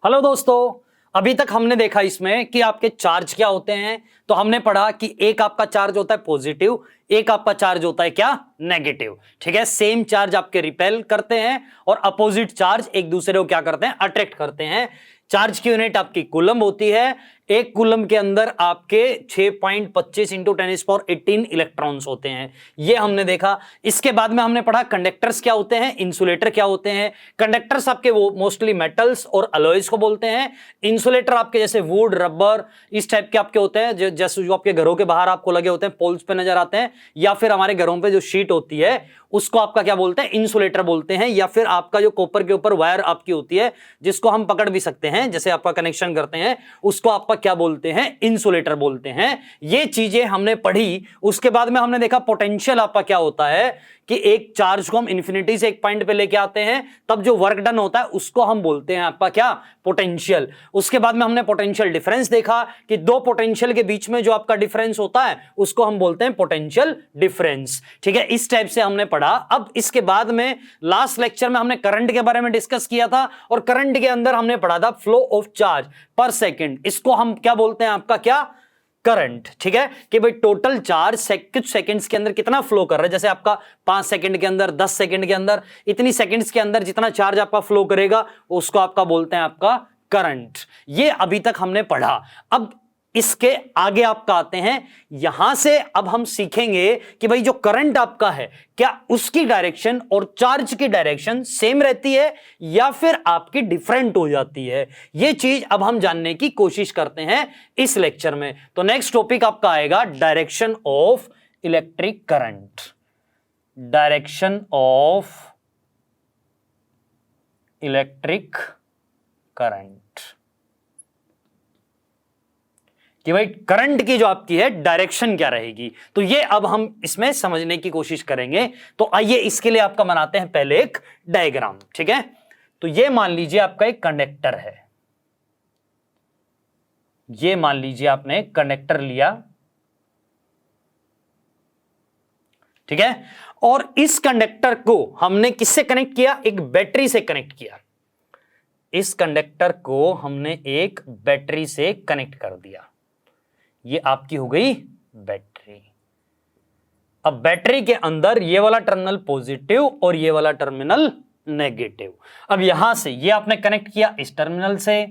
Hello दोस्तों, अभी तक हमने देखा इसमें कि आपके चार्ज क्या होते हैं। तो हमने पढ़ा कि एक आपका चार्ज होता है पॉजिटिव, एक आपका चार्ज होता है क्या, नेगेटिव। ठीक है, सेम चार्ज आपके रिपेल करते हैं और अपोजिट चार्ज एक दूसरे को क्या करते हैं, अट्रैक्ट करते हैं। चार्ज की यूनिट आपकी कूलम होती है। एक कूलम के अंदर आपके 6.25 इंटू 10⁻18 इलेक्ट्रॉन्स होते हैं, ये हमने देखा। इसके बाद में हमने पढ़ा कंडक्टर्स क्या होते हैं, इंसुलेटर क्या होते हैं। कंडक्टर्स आपके वो मोस्टली मेटल्स और अलॉयज को बोलते हैं। इंसुलेटर आपके जैसे वुड, रबर, इस टाइप के आपके होते हैं, जैसे जो आपके घरों के बाहर आपको लगे होते हैं, पोल्स पे नजर आते हैं, या फिर हमारे घरों पे जो शीट होती है उसको आपका क्या बोलते हैं, इंसुलेटर बोलते हैं। या फिर आपका जो कॉपर के ऊपर वायर आपकी होती है जिसको हम पकड़ भी सकते हैं, जैसे आपका कनेक्शन करते हैं, उसको आपका क्या बोलते हैं, इंसुलेटर बोलते हैं। ये चीजें हमने पढ़ी। उसके बाद में हमने देखा पोटेंशियल आपका क्या होता है कि एक चार्ज को हम इंफिनिटी से एक पॉइंट पे लेके आते हैं, तब जो वर्क डन होता है उसको हम बोलते हैं आपका क्या, पोटेंशियल। उसके बाद में हमने पोटेंशियल डिफरेंस देखा कि दो पोटेंशियल के बीच में जो आपका डिफरेंस होता है उसको हम बोलते हैं पोटेंशियल डिफरेंस। ठीक है, इस टाइप से हमने पढ़ा। अब इसके बाद में लास्ट लेक्चर में हमने करंट के बारे में डिस्कस किया था, और करंट के अंदर हमने पढ़ा था फ्लो ऑफ चार्ज पर सेकेंड। इसको हम क्या बोलते हैं, आपका क्या, करंट। ठीक है, कि भाई टोटल चार्ज कुछ सेकंड्स के अंदर कितना फ्लो कर रहा है। जैसे आपका 5 सेकंड के अंदर, 10 सेकंड के अंदर, इतनी सेकंड्स के अंदर जितना चार्ज आपका फ्लो करेगा उसको आपका बोलते हैं आपका करंट। ये अभी तक हमने पढ़ा। अब इसके आगे आपका आते हैं, यहां से अब हम सीखेंगे कि भाई जो करंट आपका है क्या उसकी डायरेक्शन और चार्ज की डायरेक्शन सेम रहती है या फिर आपकी डिफरेंट हो जाती है। यह चीज अब हम जानने की कोशिश करते हैं इस लेक्चर में। तो नेक्स्ट टॉपिक आपका आएगा direction of electric current. Direction of electric current, कि भाई करंट की जो आपकी है डायरेक्शन क्या रहेगी। तो ये अब हम इसमें समझने की कोशिश करेंगे। तो आइए इसके लिए आपका बनाते हैं पहले एक डायग्राम। ठीक है, तो ये मान लीजिए आपका एक कंडक्टर है। ये मान लीजिए आपने कंडक्टर लिया, ठीक है, और इस कंडक्टर को हमने किससे कनेक्ट किया, एक बैटरी से कनेक्ट किया। इस कंडक्टर को हमने एक बैटरी से कनेक्ट कर दिया। ये आपकी हो गई बैटरी। अब बैटरी के अंदर ये वाला टर्मिनल पॉजिटिव और ये वाला टर्मिनल नेगेटिव। अब यहां से ये आपने कनेक्ट किया इस टर्मिनल से,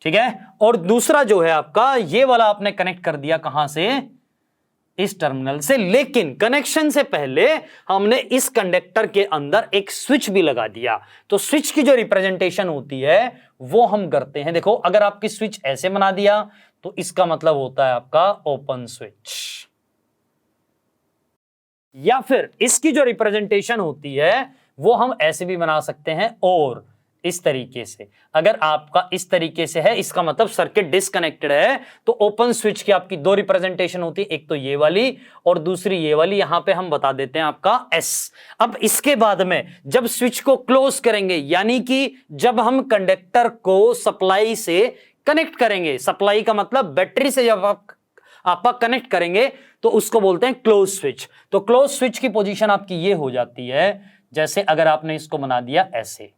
ठीक है, और दूसरा जो है आपका ये वाला आपने कनेक्ट कर दिया कहां से, इस टर्मिनल से। लेकिन कनेक्शन से पहले हमने इस कंडक्टर के अंदर एक स्विच भी लगा दिया। तो स्विच की जो रिप्रेजेंटेशन होती है वो हम करते हैं। देखो, अगर आपकी स्विच ऐसे बना दिया तो इसका मतलब होता है आपका ओपन स्विच, या फिर इसकी जो रिप्रेजेंटेशन होती है वो हम ऐसे भी बना सकते हैं, और इस तरीके से। अगर आपका इस तरीके से है इसका मतलब सर्किट डिस्कनेक्टेड है। तो ओपन स्विच की आपकी दो रिप्रेजेंटेशन होती है, एक तो ये वाली और दूसरी ये वाली। यहां पे हम बता देते हैं आपका एस। अब इसके बाद में जब स्विच को क्लोज करेंगे, यानी कि जब हम कंडक्टर को सप्लाई से कनेक्ट करेंगे, सप्लाई का मतलब बैटरी से जब आप कनेक्ट करेंगे तो उसको बोलते हैं क्लोज स्विच। तो क्लोज स्विच की पोजीशन आपकी ये हो जाती है, जैसे अगर आपने इसको बना दिया ऐसे,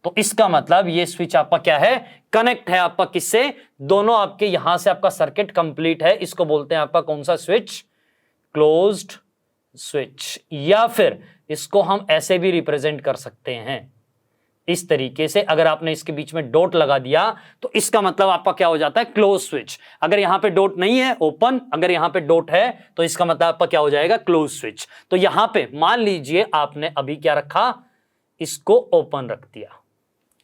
तो इसका मतलब ये स्विच आपका क्या है, कनेक्ट है आपका किससे, दोनों आपके यहां से आपका सर्किट कंप्लीट है। इसको बोलते हैं आपका कौन सा स्विच, क्लोज्ड स्विच। या फिर इसको हम ऐसे भी रिप्रेजेंट कर सकते हैं इस तरीके से। अगर आपने इसके बीच में डॉट लगा दिया तो इसका मतलब आपका क्या हो जाता है, क्लोज स्विच। अगर यहां पे डॉट नहीं है, ओपन। अगर यहां पे डॉट है तो इसका मतलब आपका क्या हो जाएगा, क्लोज स्विच। तो यहां पे मान लीजिए आपने अभी क्या रखा, इसको ओपन रख दिया।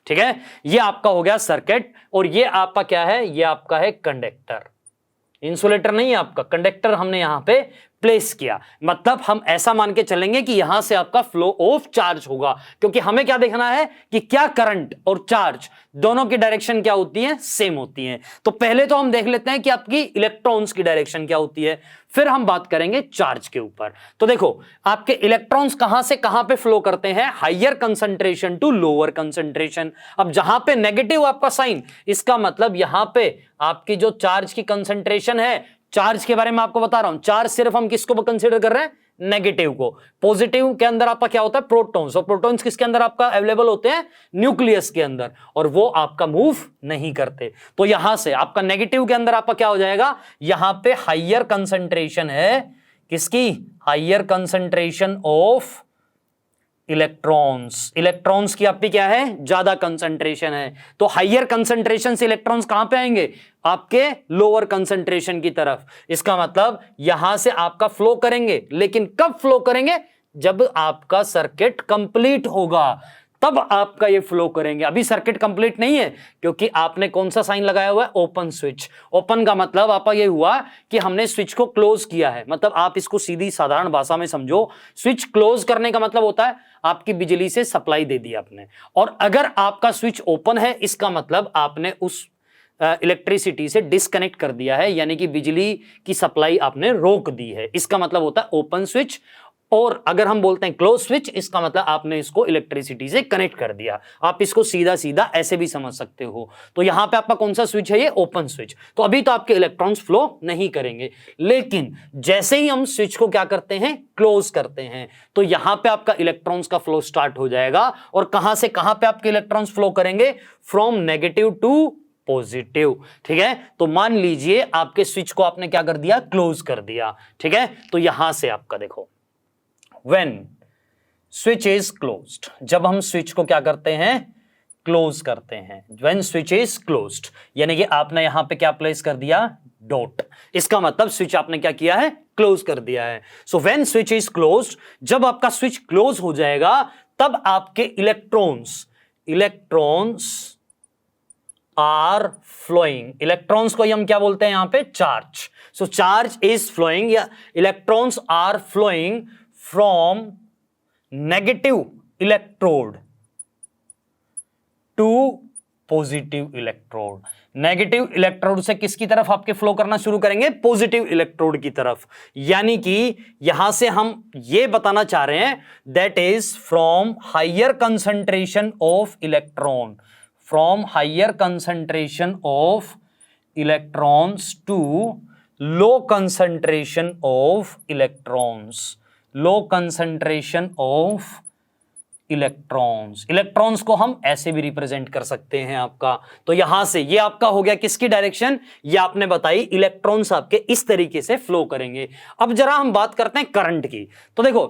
ठीक है, ये आपका हो गया सर्किट, और ये आपका क्या है, ये आपका है कंडक्टर। इंसुलेटर नहीं है आपका, कंडक्टर हमने यहां पे प्लेस किया। मतलब हम ऐसा मान के चलेंगे कि यहां से आपका फ्लो ऑफ चार्ज होगा, क्योंकि हमें क्या देखना है कि क्या करंट और चार्ज दोनों की डायरेक्शन क्या होती है, सेम होती है। तो पहले तो हम देख लेते हैं कि आपकी इलेक्ट्रॉन्स की डायरेक्शन क्या होती है, फिर हम बात करेंगे चार्ज के ऊपर। तो देखो, आपके इलेक्ट्रॉन्स कहां से कहां पे फ्लो करते हैं, higher concentration to lower concentration. अब जहां पे नेगेटिव आपका साइन, इसका मतलब यहां पे आपकी जो चार्ज की कंसंट्रेशन है, चार्ज के बारे में आपको बता रहा हूं, चार्ज सिर्फ हम किसको कंसीडर कर रहे हैं, नेगेटिव को। पॉजिटिव के अंदर आपका क्या होता है, प्रोटॉन्स, और प्रोटॉन्स किसके अंदर आपका अवेलेबल होते हैं, न्यूक्लियस के अंदर, और वो आपका मूव नहीं करते। तो यहां से आपका नेगेटिव के अंदर आपका क्या हो जाएगा, यहां पे हाइयर कंसंट्रेशन है, किसकी, higher concentration of electrons. Electrons की आपकी क्या है, ज्यादा कंसंट्रेशन है। तो हाइयर कंसंट्रेशन से इलेक्ट्रॉन्स कहां पे आएंगे, आपके लोअर कंसंट्रेशन की तरफ। इसका मतलब यहां से आपका फ्लो करेंगे, लेकिन कब फ्लो करेंगे, जब आपका सर्किट कंप्लीट होगा तब आपका ये फ्लो करेंगे। अभी सर्किट कंप्लीट नहीं है, क्योंकि आपने कौन सा साइन लगाया हुआ है, ओपन स्विच। ओपन का मतलब आपका ये हुआ कि हमने स्विच को क्लोज किया है। मतलब आप इसको सीधी साधारण भाषा में समझो, स्विच क्लोज करने का मतलब होता है आपकी बिजली से सप्लाई दे दी आपने। और अगर आपका स्विच ओपन है, इसका मतलब आपने उस इलेक्ट्रिसिटी से डिस्कनेक्ट कर दिया है, यानी कि बिजली की सप्लाई आपने रोक दी है। इसका मतलब होता है ओपन स्विच। और अगर हम बोलते हैं क्लोज स्विच, इसका मतलब आपने इसको इलेक्ट्रिसिटी से कनेक्ट कर दिया। आप इसको सीधा सीधा ऐसे भी समझ सकते हो। तो यहां पे आपका कौन सा स्विच है, ये ओपन स्विच। तो अभी तो आपके इलेक्ट्रॉन्स फ्लो नहीं करेंगे, लेकिन जैसे ही हम स्विच को क्या करते हैं, क्लोज करते हैं, तो यहां पे आपका इलेक्ट्रॉन्स का फ्लो स्टार्ट हो जाएगा। और कहां से कहां पे आपके इलेक्ट्रॉन्स फ्लो करेंगे, फ्रॉम नेगेटिव टू पॉजिटिव। ठीक है, तो मान लीजिए आपके स्विच को आपने क्या कर दिया, क्लोज कर दिया। ठीक है, तो यहां से आपका देखो, when switch is closed, जब हम स्विच को क्या करते हैं, क्लोज करते हैं, when switch is closed, यानी कि आपने यहां पे क्या प्लेस कर दिया, डॉट। इसका मतलब स्विच आपने क्या किया है, क्लोज कर दिया है। सो when switch is closed, जब आपका स्विच क्लोज हो जाएगा, तब आपके इलेक्ट्रॉन्स आर फ्लोइंग। इलेक्ट्रॉन्स को हम क्या बोलते हैं यहां पे, charge. So charge is flowing, या electrons are flowing from negative electrode to positive electrode। Negative electrode से किसकी तरफ आपके फ्लो करना शुरू करेंगे, पॉजिटिव इलेक्ट्रोड की तरफ। यानी कि यहां से हम ये बताना चाह रहे हैं, that is from higher concentration of electron, from higher concentration of electrons to low concentration of electrons, low concentration of electrons. Electrons को हम ऐसे भी रिप्रेजेंट कर सकते हैं आपका। तो यहां से ये आपका हो गया किसकी डायरेक्शन, ये आपने बताई, इलेक्ट्रॉन्स आपके इस तरीके से फ्लो करेंगे। अब जरा हम बात करते हैं करंट की। तो देखो,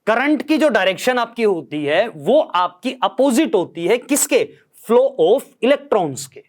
करंट की जो डायरेक्शन आपकी होती है वो आपकी अपोजिट होती है किसके, फ्लो ऑफ इलेक्ट्रॉन्स के।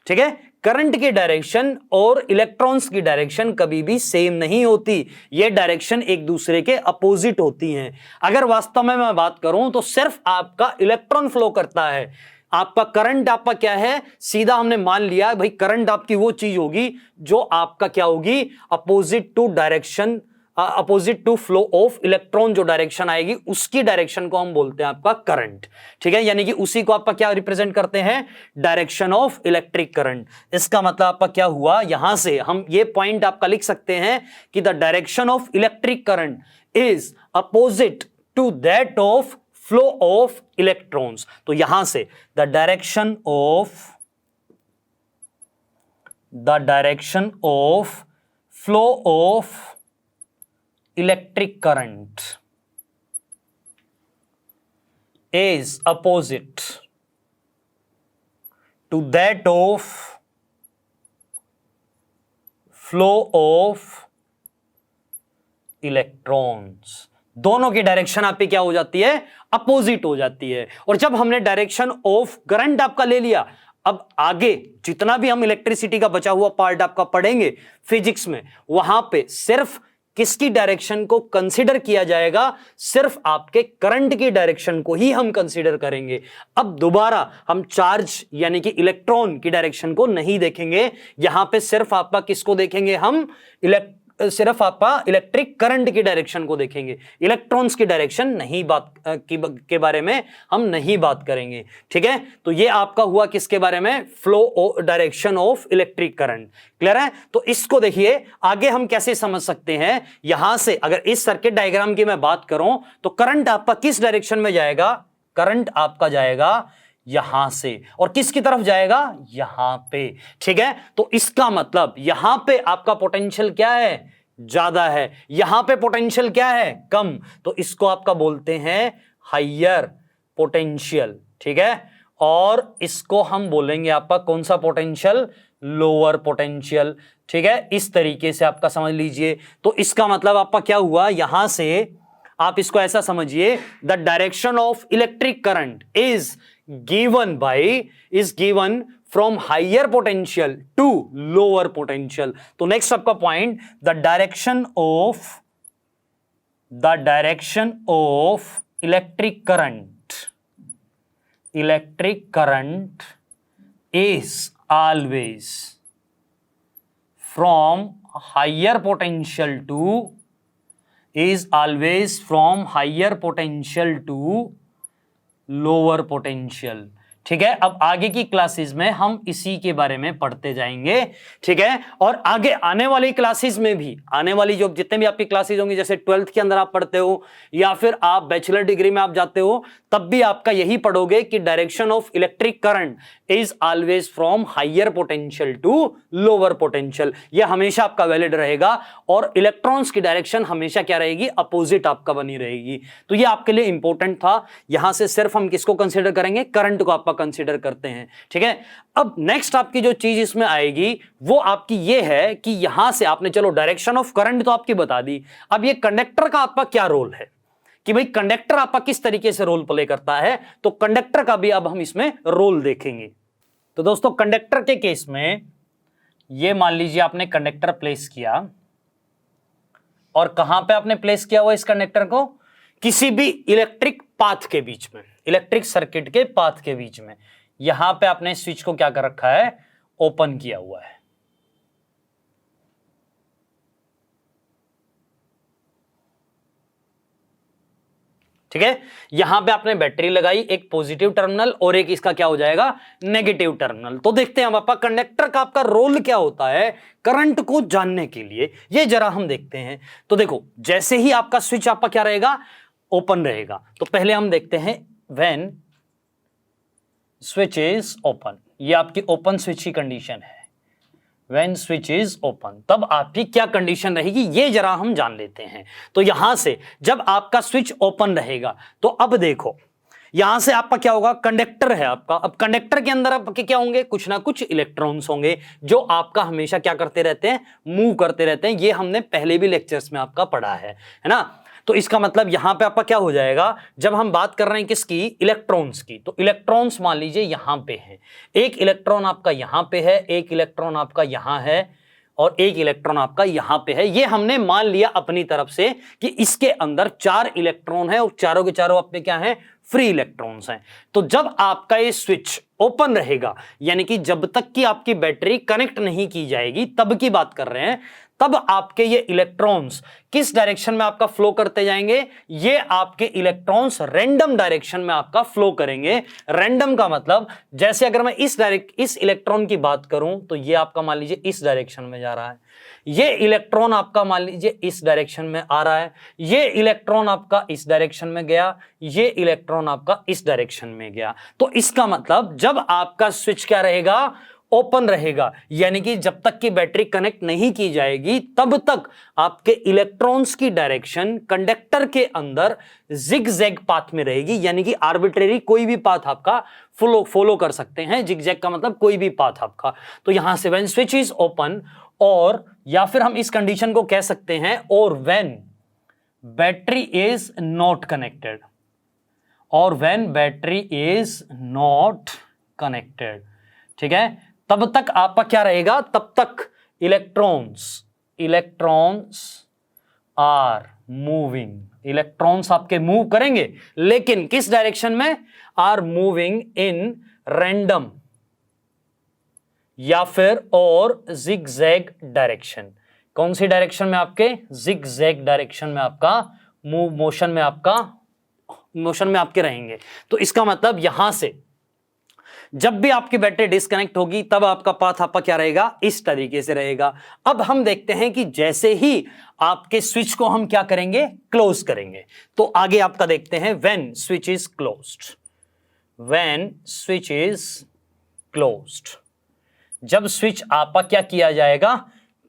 ठीक है, करंट की डायरेक्शन और इलेक्ट्रॉन्स की डायरेक्शन कभी भी सेम नहीं होती, ये डायरेक्शन एक दूसरे के अपोजिट होती हैं। अगर वास्तव में मैं बात करूं तो सिर्फ आपका इलेक्ट्रॉन फ्लो करता है, आपका करंट आपका क्या है, सीधा हमने मान लिया भाई करंट आपकी वो चीज होगी जो आपका क्या होगी, opposite to direction, opposite to flow of electron, जो डायरेक्शन आएगी उसकी डायरेक्शन को हम बोलते हैं आपका करंट। ठीक है, यानी कि उसी को आपका क्या रिप्रेजेंट करते हैं, डायरेक्शन ऑफ इलेक्ट्रिक करंट। इसका मतलब आपका क्या हुआ, यहां से हम ये पॉइंट आपका लिख सकते हैं कि the direction of electric current is opposite to that of flow of electrons. तो यहां से the direction of flow of electric current is opposite to that of flow of electrons। दोनों की डायरेक्शन आपकी क्या हो जाती है, अपोजिट हो जाती है। और जब हमने डायरेक्शन ऑफ करंट आपका ले लिया, अब आगे जितना भी हम इलेक्ट्रिसिटी का बचा हुआ पार्ट आपका पढ़ेंगे फिजिक्स में, वहां पे सिर्फ किसकी डायरेक्शन को कंसीडर किया जाएगा, सिर्फ आपके करंट की डायरेक्शन को ही हम कंसीडर करेंगे। अब दोबारा हम चार्ज यानी कि इलेक्ट्रॉन की डायरेक्शन को नहीं देखेंगे, यहां पे सिर्फ आपका किसको देखेंगे, हम सिर्फ आपका इलेक्ट्रिक करंट की डायरेक्शन को देखेंगे। इलेक्ट्रॉन्स की डायरेक्शन नहीं बात के बारे में हम नहीं बात करेंगे। ठीक है, तो ये आपका हुआ किसके बारे में, flow direction of electric current. Clear है, तो इसको देखिए आगे हम कैसे समझ सकते हैं। यहां से अगर इस सर्किट डायग्राम की मैं बात करूं तो करंट आपका किस डायरेक्शन में जाएगा, करंट आपका जाएगा यहां से, और किसकी तरफ जाएगा, यहां पे। ठीक है, तो इसका मतलब यहां पे आपका पोटेंशियल क्या है, ज्यादा है, यहां पे पोटेंशियल क्या है, कम, तो इसको आपका बोलते हैं हाइयर पोटेंशियल, ठीक है। और इसको हम बोलेंगे आपका कौन सा पोटेंशियल, लोअर पोटेंशियल, ठीक है। इस तरीके से आपका समझ लीजिए। तो इसका मतलब आपका क्या हुआ, यहां से आप इसको ऐसा समझिए, the direction of electric current is given from higher potential to lower potential. तो नेक्स्ट आपका point, the direction of electric current is always from higher potential to lower potential, ठीक है। अब आगे की क्लासेस में हम इसी के बारे में पढ़ते जाएंगे, ठीक है। और आगे आने वाली क्लासेस में भी, आने वाली जो जितने भी आपकी क्लासेस होंगी, जैसे 12th के अंदर आप पढ़ते हो या फिर आप बैचलर डिग्री में आप जाते हो, तब भी आपका यही पढ़ोगे कि direction of electric current is always from higher potential to lower potential. यह हमेशा आपका वैलिड रहेगा और इलेक्ट्रॉन्स की डायरेक्शन हमेशा क्या रहेगी, अपोजिट आपका बनी रहेगी। तो यह आपके लिए इंपॉर्टेंट था। यहां से सिर्फ हम किसको कंसीडर करेंगे, करंट को आपका कंसीडर करते हैं, ठीक है। अब नेक्स्ट आपकी जो चीज इसमें आएगी वो आपकी ये है कि यहां से आपने चलो डायरेक्शन ऑफ करंट तो आपकी बता दी, अब ये कंडक्टर का आपका क्या रोल है, कि भाई कंडक्टर आपका किस तरीके से रोल प्ले करता है, तो कंडक्टर का भी अब हम इसमें रोल देखेंगे। तो दोस्तों कंडक्टर के केस में ये मान लीजिए आपने कंडक्टर प्लेस किया, और कहां पे आपने प्लेस किया हुआ इस कंडक्टर को, किसी भी इलेक्ट्रिक पाथ के बीच में, इलेक्ट्रिक सर्किट के पाथ के बीच में, यहां पे आपने स्विच को क्या कर रखा है, ओपन किया हुआ है। ठीक है, यहां पे आपने बैटरी लगाई, एक पॉजिटिव टर्मिनल और एक इसका क्या हो जाएगा, नेगेटिव टर्मिनल। तो देखते हैं हम आपका कंडक्टर का आपका रोल क्या होता है करंट को जानने के लिए, ये जरा हम देखते हैं। तो देखो जैसे ही आपका स्विच आपका क्या रहेगा, ओपन रहेगा, तो पहले हम देखते हैं व्हेन स्विच इज ओपन, ये आपकी ओपन स्विच की कंडीशन है। When switch is open, तब आपकी क्या कंडीशन रहेगी ये जरा हम जान लेते हैं। तो यहां से जब आपका स्विच ओपन रहेगा तो अब देखो यहां से आपका क्या होगा, कंडक्टर है आपका। अब कंडक्टर के अंदर आपके क्या होंगे, कुछ ना कुछ इलेक्ट्रॉन्स होंगे जो आपका हमेशा क्या करते रहते हैं, मूव करते रहते हैं। ये हमने पहले भी लेक्चर्स में आपका पढ़ा है ना। तो इसका मतलब यहां पे आपका क्या हो जाएगा, जब हम बात कर रहे हैं किसकी, इलेक्ट्रॉन्स की, तो इलेक्ट्रॉन्स मान लीजिए यहां पे है, एक इलेक्ट्रॉन आपका यहां पे है, एक इलेक्ट्रॉन आपका यहां है और एक इलेक्ट्रॉन आपका यहां पे है। ये हमने मान लिया अपनी तरफ से कि इसके अंदर 4 इलेक्ट्रॉन है और चारों के चारों अपने क्या है, फ्री इलेक्ट्रॉन्स हैं। तो जब आपका ये स्विच ओपन रहेगा, यानी कि जब तक कि आपकी बैटरी कनेक्ट नहीं की जाएगी, तब की बात कर रहे हैं, तब आपके ये इलेक्ट्रॉन्स किस डायरेक्शन में आपका फ्लो करते जाएंगे, ये आपके इलेक्ट्रॉन्स रैंडम डायरेक्शन में आपका फ्लो करेंगे। रैंडम का मतलब जैसे अगर मैं इस इलेक्ट्रॉन की बात करूं तो ये आपका मान लीजिए इस डायरेक्शन में जा रहा है, ये इलेक्ट्रॉन आपका मान लीजिए इस डायरेक्शन में आ रहा है, ये इलेक्ट्रॉन आपका इस डायरेक्शन में गया, ये इलेक्ट्रॉन आपका इस डायरेक्शन में गया। तो इसका मतलब जब आपका स्विच क्या रहेगा, ओपन रहेगा, यानी कि जब तक कि बैटरी कनेक्ट नहीं की जाएगी तब तक आपके इलेक्ट्रॉन्स की डायरेक्शन कंडक्टर के अंदर जिगजैग पाथ में रहेगी, यानी कि आर्बिट्रेरी कोई भी पाथ आपका फॉलो कर सकते हैं। जिगजैग का मतलब कोई भी पाथ आपका। तो यहां से व्हेन स्विच इज ओपन, और या फिर हम इस कंडीशन को कह सकते हैं और when battery is not connected, और when battery is not connected, ठीक है, तब तक आपका क्या रहेगा, तब तक इलेक्ट्रॉन्स आर मूविंग, इलेक्ट्रॉन्स आपके मूव करेंगे, लेकिन किस डायरेक्शन में, आर मूविंग इन रैंडम या फिर और जिगजैग डायरेक्शन। कौन सी डायरेक्शन में, आपके जिगजैग डायरेक्शन में आपका मोशन में आपके रहेंगे। तो इसका मतलब यहां से जब भी आपकी बैटरी डिस्कनेक्ट होगी तब आपका पाथ आपका क्या रहेगा, इस तरीके से रहेगा। अब हम देखते हैं कि जैसे ही आपके स्विच को हम क्या करेंगे, क्लोज करेंगे। तो आगे आपका देखते हैं when switch is closed, when switch is closed, जब स्विच आपका क्या किया जाएगा,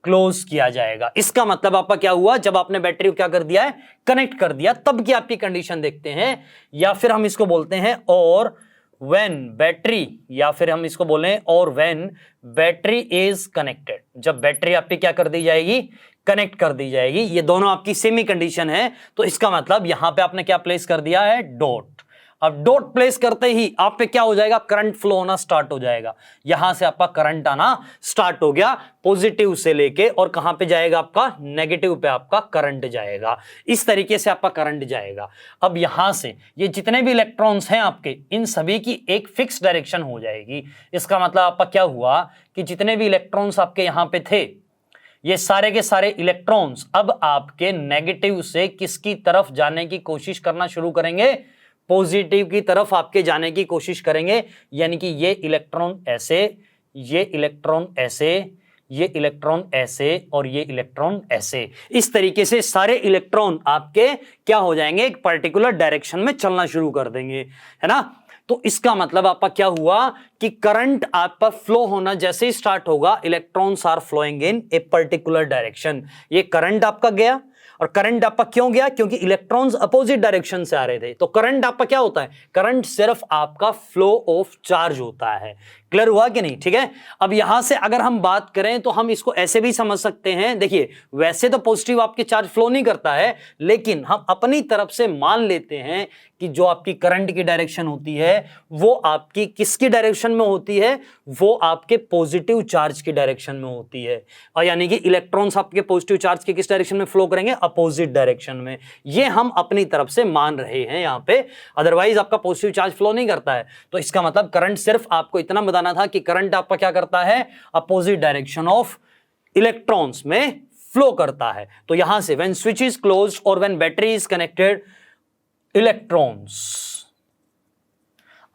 क्लोज किया जाएगा। इसका मतलब आपका क्या हुआ, जब आपने बैटरी को क्या कर दिया है, कनेक्ट कर दिया, तब की आपकी कंडीशन देखते हैं। या फिर हम इसको बोलते हैं और व्हेन बैटरी, या फिर हम इसको बोलें और व्हेन बैटरी इज कनेक्टेड, जब बैटरी आपकी क्या कर दी जाएगी, कनेक्ट कर दी जाएगी। ये दोनों आपकी सेमी कंडीशन है, तो इसका मतलब यहां पे आपने क्या प्लेस कर दिया है, डॉट। अब डॉट प्लेस करते ही आप पे क्या हो जाएगा, करंट फ्लो होना स्टार्ट हो जाएगा। यहां से आपका करंट आना स्टार्ट हो गया, पॉजिटिव से लेके, और कहां पे जाएगा आपका, नेगेटिव पे आपका करंट जाएगा। इस तरीके से आपका करंट जाएगा। अब यहां से ये जितने भी इलेक्ट्रॉन्स हैं आपके, इन सभी की एक फिक्स डायरेक्शन हो जाएगी। इसका मतलब आपका क्या हुआ कि जितने भी इलेक्ट्रॉन्स आपके यहां पे थे, ये सारे के सारे इलेक्ट्रॉन्स अब आपके नेगेटिव से किसकी तरफ जाने की कोशिश करना शुरू करेंगे, पॉजिटिव की तरफ आपके जाने की कोशिश करेंगे। यानी कि ये इलेक्ट्रॉन ऐसे, ये इलेक्ट्रॉन ऐसे, ये इलेक्ट्रॉन ऐसे, और ये इलेक्ट्रॉन ऐसे। इस तरीके से सारे इलेक्ट्रॉन आपके क्या हो जाएंगे, एक पर्टिकुलर डायरेक्शन में चलना शुरू कर देंगे, है ना। तो इसका मतलब आपका क्या हुआ कि करंट आपका फ्लो होना जैसे ही स्टार्ट होगा, electrons are flowing in a particular direction. ये करंट आपका गया, और करंट आपका क्यों गया, क्योंकि इलेक्ट्रॉन्स अपोजिट डायरेक्शन से आ रहे थे। तो करंट आपका क्या होता है, करंट सिर्फ आपका फ्लो ऑफ चार्ज होता है। क्लियर हुआ कि नहीं, ठीक है। अब यहां से अगर हम बात करें तो हम इसको ऐसे भी समझ सकते हैं, देखिए वैसे तो पॉजिटिव आपके चार्ज फ्लो नहीं करता है, लेकिन हम अपनी तरफ से मान लेते हैं कि जो आपकी करंट की डायरेक्शन होती है वो आपकी किसकी डायरेक्शन में होती है, वो आपके पॉजिटिव चार्ज की डायरेक्शन में होती है। और यानी कि इलेक्ट्रॉन्स आपके पॉजिटिव चार्ज के किस डायरेक्शन में फ्लो करेंगे, अपोजिट डायरेक्शन में। ये हम अपनी तरफ से मान रहे हैं यहां पे, अदरवाइज आपका पॉजिटिव चार्ज फ्लो नहीं करता है। तो इसका मतलब करंट सिर्फ आपको इतना बताना था कि करंट आपका क्या करता है, अपोजिट डायरेक्शन ऑफ इलेक्ट्रॉन्स में फ्लो करता है। तो यहां से व्हेन स्विच इज क्लोज्ड और when battery is connected, electrons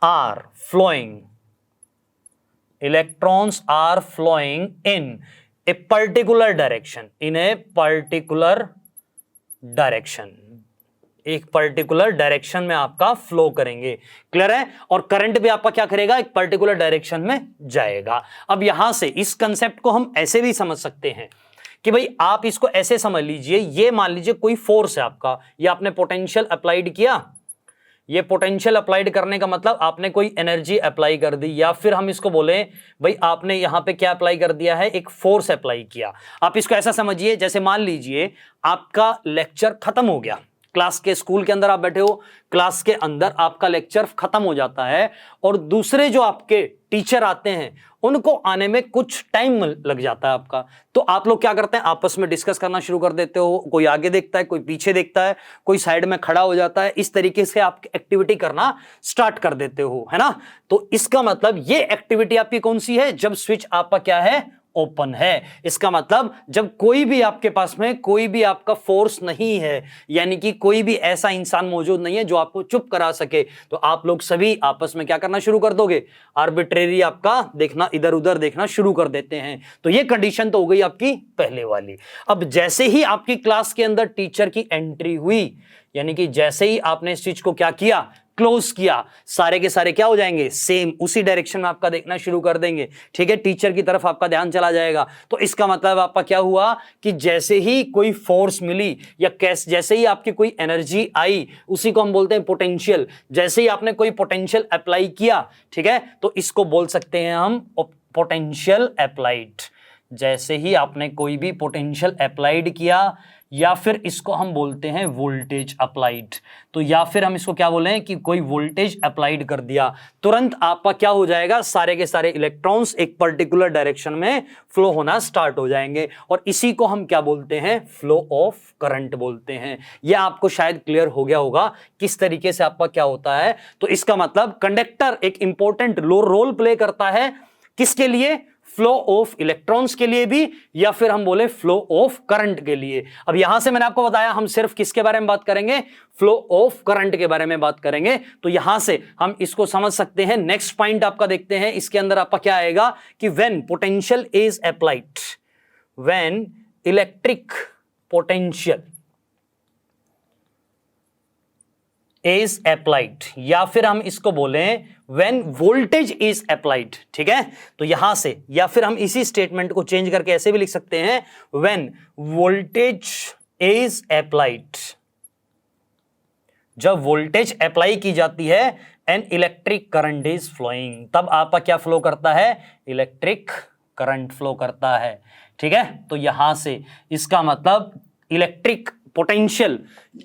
are flowing in a particular direction, एक पर्टिकुलर डायरेक्शन में आपका फ्लो करेंगे। क्लियर है। और करंट भी आपका क्या करेगा, एक पर्टिकुलर डायरेक्शन में जाएगा। अब यहां से इस कंसेप्ट को हम ऐसे भी समझ सकते हैं कि भाई आप इसको ऐसे समझ लीजिए, ये मान लीजिए कोई फोर्स है आपका, ये आपने पोटेंशियल अप्लाइड किया। ये पोटेंशियल अप्लाइड करने का मतलब आपने कोई एनर्जी अप्लाई कर दी, या फिर हम इसको बोले भाई आपने यहां पे क्या अप्लाई कर दिया है, एक फोर्स अप्लाई किया। आप इसको ऐसा समझिए, जैसे मान लीजिए आपका लेक्चर खत्म हो गया, क्लास के, स्कूल के अंदर आप बैठे हो, क्लास के अंदर आपका लेक्चर खत्म हो जाता है, और दूसरे जो आपके टीचर आते हैं उनको आने में कुछ टाइम लग जाता है आपका। तो आप लोग क्या करते हैं, आपस में डिस्कस करना शुरू कर देते हो, कोई आगे देखता है, कोई पीछे देखता है, कोई साइड में खड़ा हो जाता है। इस तरीके से आप एक्टिविटी करना स्टार्ट कर देते हो, है ना। तो इसका मतलब ये एक्टिविटी आपकी कौन सी है, जब स्विच आपका क्या है, ओपन है। इसका मतलब जब कोई भी आपके पास में कोई भी आपका फोर्स नहीं है, यानी कि कोई भी ऐसा इंसान मौजूद नहीं है जो आपको चुप करा सके, तो आप लोग सभी आपस में क्या करना शुरू कर दोगे, आर्बिट्रेरी आपका देखना, इधर उधर देखना शुरू कर देते हैं। तो ये कंडीशन तो हो गई आपकी पहले वाली। अब जैसे ही आपकी क्लास के अंदर टीचर की एंट्री हुई, यानी कि जैसे ही आपने इस चीज को क्या किया, क्लोज किया, सारे के सारे क्या हो जाएंगे, सेम उसी डायरेक्शन में आपका देखना शुरू कर देंगे। ठीक है, टीचर की तरफ आपका ध्यान चला जाएगा। तो इसका मतलब आपका क्या हुआ कि जैसे ही कोई फोर्स मिली या जैसे ही आपकी कोई एनर्जी आई, उसी को हम बोलते हैं पोटेंशियल। जैसे ही आपने कोई पोटेंशियल अप्लाई किया, ठीक है, तो इसको बोल सकते हैं हम पोटेंशियल अप्लाइड। जैसे ही आपने कोई भी पोटेंशियल अप्लाइड किया, या फिर इसको हम बोलते हैं वोल्टेज अप्लाइड। तो या फिर हम इसको क्या बोलें कि कोई वोल्टेज अप्लाइड कर दिया, तुरंत आपका क्या हो जाएगा, सारे के सारे इलेक्ट्रॉन्स एक पर्टिकुलर डायरेक्शन में फ्लो होना स्टार्ट हो जाएंगे। और इसी को हम क्या बोलते हैं, फ्लो ऑफ करंट बोलते हैं। यह आपको शायद क्लियर हो गया होगा किस तरीके से आपका क्या होता है। तो इसका मतलब कंडक्टर एक इंपॉर्टेंट रोल प्ले करता है, किसके लिए, फ्लो ऑफ इलेक्ट्रॉन्स के लिए भी, या फिर हम बोले फ्लो ऑफ करंट के लिए। अब यहां से मैंने आपको बताया हम सिर्फ किसके बारे में बात करेंगे, फ्लो ऑफ करंट के बारे में बात करेंगे। तो यहां से हम इसको समझ सकते हैं। नेक्स्ट पॉइंट आपका देखते हैं, इसके अंदर आपका क्या आएगा कि when potential is applied, when electric potential is applied, या फिर हम इसको बोलें व्हेन वोल्टेज इज अप्लाइड, ठीक है। तो यहां से या फिर हम इसी स्टेटमेंट को चेंज करके ऐसे भी लिख सकते हैं, व्हेन वोल्टेज इज अप्लाइड, जब वोल्टेज अप्लाई की जाती है and electric current is flowing, तब आपका क्या फ्लो करता है, इलेक्ट्रिक करंट फ्लो करता है, ठीक है। तो यहां से इसका मतलब इलेक्ट्रिक पोटेंशियल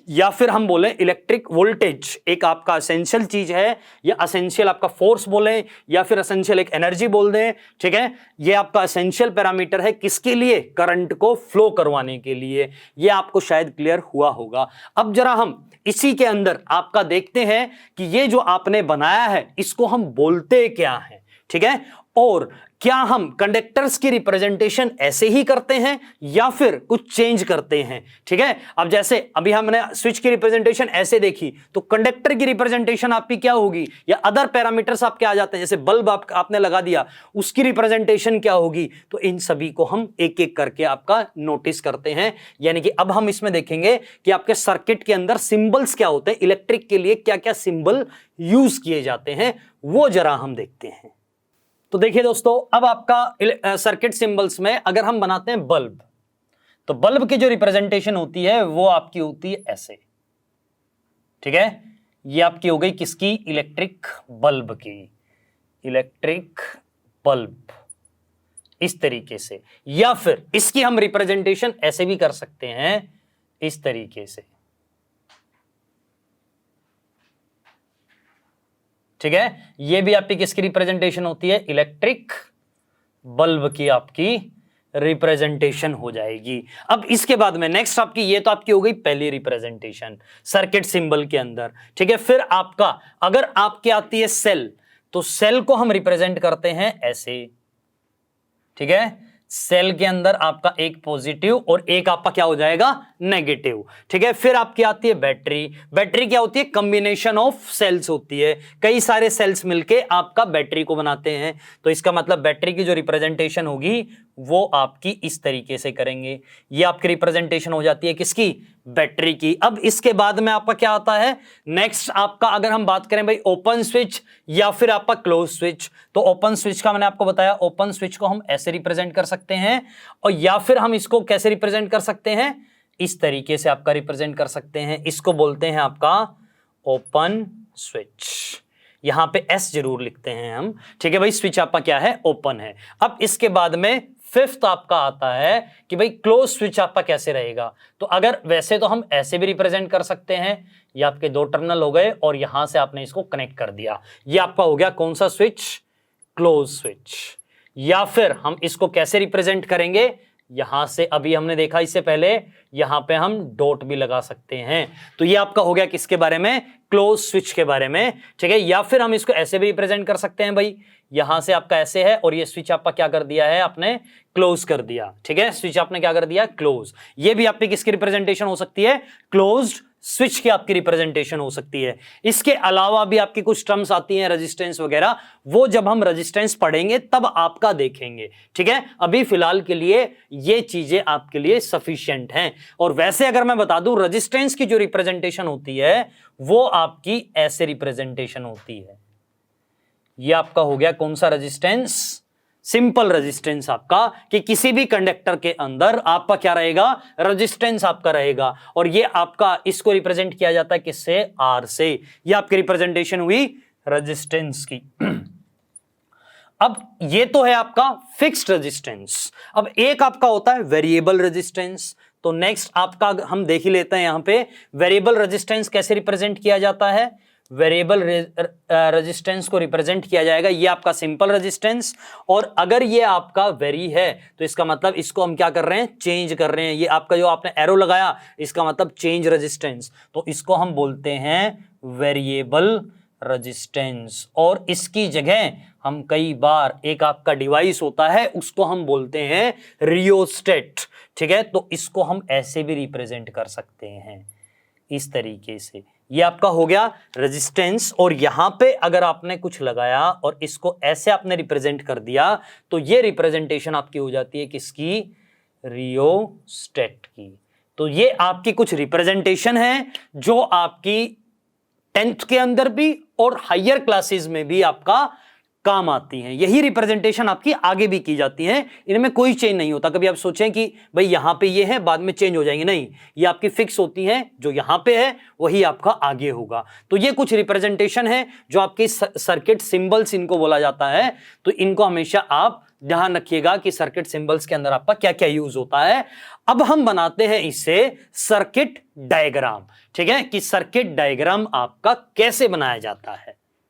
या फिर हम बोले इलेक्ट्रिक वोल्टेज एक आपका एसेंशियल चीज है, या एसेंशियल आपका फोर्स बोले या फिर एसेंशियल एक एनर्जी बोल दें, ठीक है। ये आपका एसेंशियल पैरामीटर है किसके लिए, करंट को फ्लो करवाने के लिए। ये आपको शायद क्लियर हुआ होगा। अब जरा हम इसी के अंदर आपका देखते हैं कि ये जो आपने बनाया है इसको हम बोलते क्या है, ठीक है। और क्या हम कंडक्टर्स की रिप्रेजेंटेशन ऐसे ही करते हैं या फिर कुछ चेंज करते हैं, ठीक है। अब जैसे अभी हमने स्विच की रिप्रेजेंटेशन ऐसे देखी, तो कंडक्टर की रिप्रेजेंटेशन आपकी क्या होगी, या अदर पैरामीटर्स आपके आ जाते हैं, जैसे बल्ब आपने लगा दिया उसकी रिप्रेजेंटेशन क्या होगी। तो इन सभी को हम एक एक करके आपका नोटिस करते हैं। यानी कि अब हम इसमें देखेंगे कि आपके सर्किट के अंदर सिंबल्स क्या होते हैं, इलेक्ट्रिक के लिए क्या क्या सिंबल यूज किए जाते हैं, वो जरा हम देखते हैं। तो देखिए दोस्तों, अब आपका सर्किट सिंबल्स में अगर हम बनाते हैं बल्ब, तो बल्ब की जो रिप्रेजेंटेशन होती है वो आपकी होती है ऐसे, ठीक है। ये आपकी हो गई किसकी, इलेक्ट्रिक बल्ब की, इलेक्ट्रिक बल्ब इस तरीके से। या फिर इसकी हम रिप्रेजेंटेशन ऐसे भी कर सकते हैं, इस तरीके से, ठीक है। ये भी आपकी किसकी रिप्रेजेंटेशन होती है, इलेक्ट्रिक बल्ब की आपकी रिप्रेजेंटेशन हो जाएगी। अब इसके बाद में नेक्स्ट आपकी, ये तो आपकी हो गई पहली रिप्रेजेंटेशन सर्किट सिंबल के अंदर, ठीक है। फिर आपका अगर आपकी आती है सेल, तो सेल को हम रिप्रेजेंट करते हैं ऐसे, ठीक है। सेल के अंदर आपका एक पॉजिटिव और एक आपका क्या हो जाएगा, नेगेटिव, ठीक है। फिर आपकी आती है बैटरी। बैटरी क्या होती है, कॉम्बिनेशन ऑफ सेल्स होती है, कई सारे सेल्स मिलके आपका बैटरी को बनाते हैं। तो इसका मतलब बैटरी की जो रिप्रेजेंटेशन होगी वो आपकी इस तरीके से करेंगे। ये आपकी रिप्रेजेंटेशन हो जाती है किसकी, बैटरी की। अब इसके बाद में आपका क्या आता है, नेक्स्ट आपका अगर हम बात करें भाई ओपन स्विच या फिर आपका क्लोज स्विच, तो ओपन स्विच का मैंने आपको बताया, ओपन स्विच को हम ऐसे रिप्रेजेंट कर सकते हैं, और या फिर हम इसको कैसे रिप्रेजेंट कर सकते हैं, इस तरीके से आपका रिप्रेजेंट कर सकते हैं। इसको बोलते हैं आपका ओपन स्विच, यहां पे एस जरूर लिखते हैं हम, ठीक है भाई। स्विच आपका क्या है, ओपन है। अब इसके बाद में फिफ्थ आपका आता है कि भाई क्लोज स्विच आपका कैसे रहेगा। तो अगर वैसे तो हम ऐसे भी रिप्रेजेंट कर सकते हैं, ये आपके दो टर्मिनल हो गए और यहां से आपने इसको कनेक्ट कर दिया, ये आपका हो गया कौन सा स्विच, क्लोज स्विच। या फिर हम इसको कैसे रिप्रेजेंट करेंगे, यहां से अभी हमने देखा इससे पहले, यहां पे हम डॉट भी लगा सकते हैं। तो ये आपका हो गया किसके बारे में, क्लोज स्विच के बारे में, ठीक है। या फिर हम इसको ऐसे भी रिप्रेजेंट कर सकते हैं भाई, यहां से आपका ऐसे है और ये स्विच आपका क्या कर दिया है, आपने क्लोज कर दिया, ठीक है। स्विच आपने क्या कर दिया, क्लोज। ये भी आपकी किसकी रिप्रेजेंटेशन हो सकती है, क्लोज्ड स्विच की आपकी रिप्रेजेंटेशन हो सकती है। इसके अलावा भी आपकी कुछ टर्म्स आती हैं, रेजिस्टेंस वगैरह, वो जब हम रेजिस्टेंस पढ़ेंगे तब आपका देखेंगे, ठीक है। अभी फिलहाल के लिए ये चीजें आपके लिए सफिशिएंट हैं। और वैसे अगर मैं बता दूं, रेजिस्टेंस की जो रिप्रेजेंटेशन होती है वो आपकी ऐसे रिप्रेजेंटेशन होती है। ये आपका हो गया कौन सा रेजिस्टेंस, सिंपल रेजिस्टेंस आपका, कि किसी भी कंडक्टर के अंदर आपका क्या रहेगा, रेजिस्टेंस आपका रहेगा। और ये आपका इसको रिप्रेजेंट किया जाता है किससे, आर से। ये आपकी रिप्रेजेंटेशन हुई रेजिस्टेंस की। अब ये तो है आपका फिक्स्ड रेजिस्टेंस। अब एक आपका होता है वेरिएबल रेजिस्टेंस। तो नेक्स्ट आपका हम देख ही लेते हैं, यहां पे वेरिएबल रेजिस्टेंस कैसे रिप्रेजेंट किया जाता है। वेरिएबल रेजिस्टेंस को रिप्रेजेंट किया जाएगा, ये आपका सिंपल रेजिस्टेंस, और अगर ये आपका वेरी है तो इसका मतलब इसको हम क्या कर रहे हैं, चेंज कर रहे हैं। ये आपका जो आपने एरो लगाया इसका मतलब चेंज रेजिस्टेंस, तो इसको हम बोलते हैं वेरिएबल रेजिस्टेंस। और इसकी जगह हम कई बार एक आपका डिवाइस होता है उसको हम बोलते हैं रियोस्टेट, ठीक है। तो इसको हम ऐसे भी रिप्रेजेंट कर सकते हैं, इस तरीके से। ये आपका हो गया रेजिस्टेंस, और यहां पे अगर आपने कुछ लगाया और इसको ऐसे आपने रिप्रेजेंट कर दिया तो ये रिप्रेजेंटेशन आपकी हो जाती है किसकी, रियोस्टेट की। तो ये आपकी कुछ रिप्रेजेंटेशन है जो आपकी 10th के अंदर भी और हायर क्लासेस में भी आपका काम आती हैं। यही रिप्रेजेंटेशन आपकी आगे भी की जाती है, इनमें कोई चेंज नहीं होता। कभी आप सोचें कि भाई यहां पे ये है बाद में चेंज हो जाएंगे, नहीं, ये आपकी फिक्स होती हैं। जो यहां पे है वही आपका आगे होगा। तो ये कुछ रिप्रेजेंटेशन है जो आपके सर्किट सिंबल्स इनको बोला जाता है। तो इनको हमेशा आप ध्यान रखिएगा कि सर्किट सिंबल्स के अंदर आपका क्या क्या यूज होता है। अब हम बनाते हैं इससे सर्किट डायग्राम। ठीक है, कि सर्किट डायग्राम आपका कैसे बनाया जाता है।